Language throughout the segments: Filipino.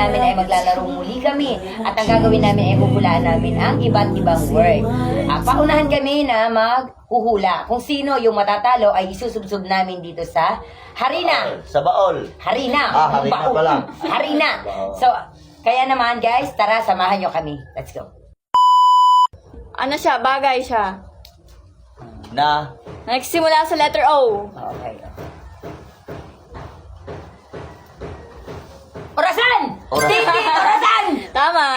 namin ay maglalaro muli kami. At ang gagawin namin ay huhulaan namin ang iba't ibang word. Paunahan kami na maghuhula. Kung sino yung matatalo ay isusubsub namin dito sa harina. Sa baol. Harina. Harina pala. Harina. So, kaya naman guys, tara samahan nyo kami. Let's go. Ano siya? Bagay siya. Na. Nagsimula sa letter O. Okay. Orasan! Orasan. Titi, orasan! Tama.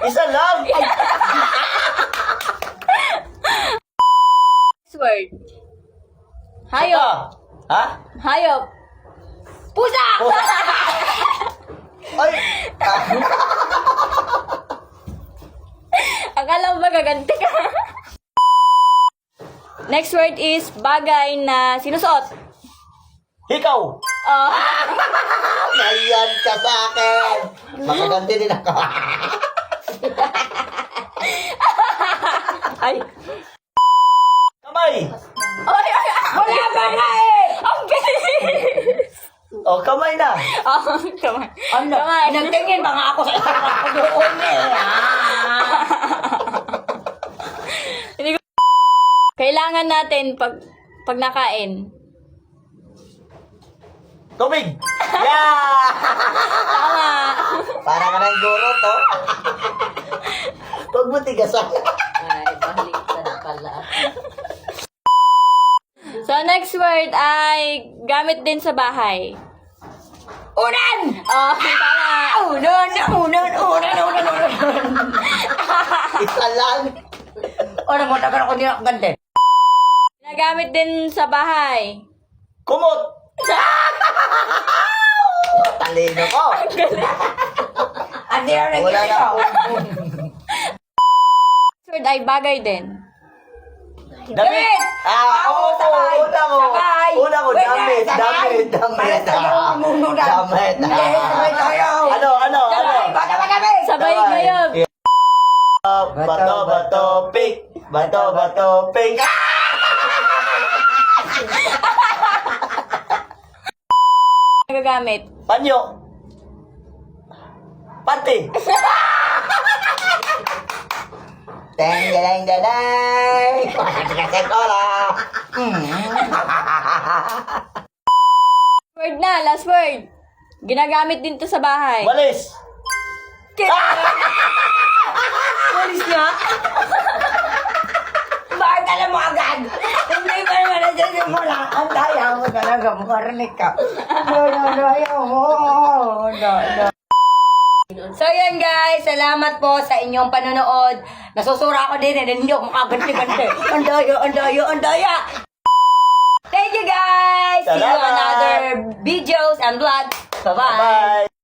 Isa lang. Next word. Hayop. Ha? Hayop. Pusa! Ay. Akala mo ba gaganti ka? Next word is bagay na sinusuot. Ikaw. Oh. Ayan ka sa akin. Makaganti din ako. Ay. Kamay. Ay, ay, ay. Wala ba nga eh! Ang bilis. O, kamay na. Oh, kamay. Ano? Kamay. Nagtingin ba nga ako sa ako doon eh? Hindi ko... Kailangan natin pag nakain. Tubig. Yeah! Tama. Para ka ng guro to. Huwag mo tigasan. Ay, baliktad pala. So, next word ay gamit din sa bahay. Unan! Oh, tama. Unan! Isa lang. Ano mo, tagal ako din ako gante. Ginagamit din sa bahay. Kumot. Talino ko. Andi na Wala na ako. Next word ay bagay din. Damit. Oo, sabay. Una ko. Sabay. Una ko, Wait, damit. sabay. Damit. Sabay. Damit. Sabay tayo. Ano? Bata ba kami? Sabay kayo. Bato, pig. Bato, pig. Nagagamit. Panyo. Panty. Deng. Kasek ola. Word na, last word. Ginagamit din to sa bahay. Walis. Polis nga? Bakit alam mo agad? Hindi ba naman nandiyan mo lang? Ang daya mo talaga, marinig ka. No. So yan guys, salamat po sa inyong panonood. Nasusura ako din hindi ako makaganti-ganti. Ang daya. Thank you guys. See you on Salamat. other videos and vlogs. Bye-bye. Bye.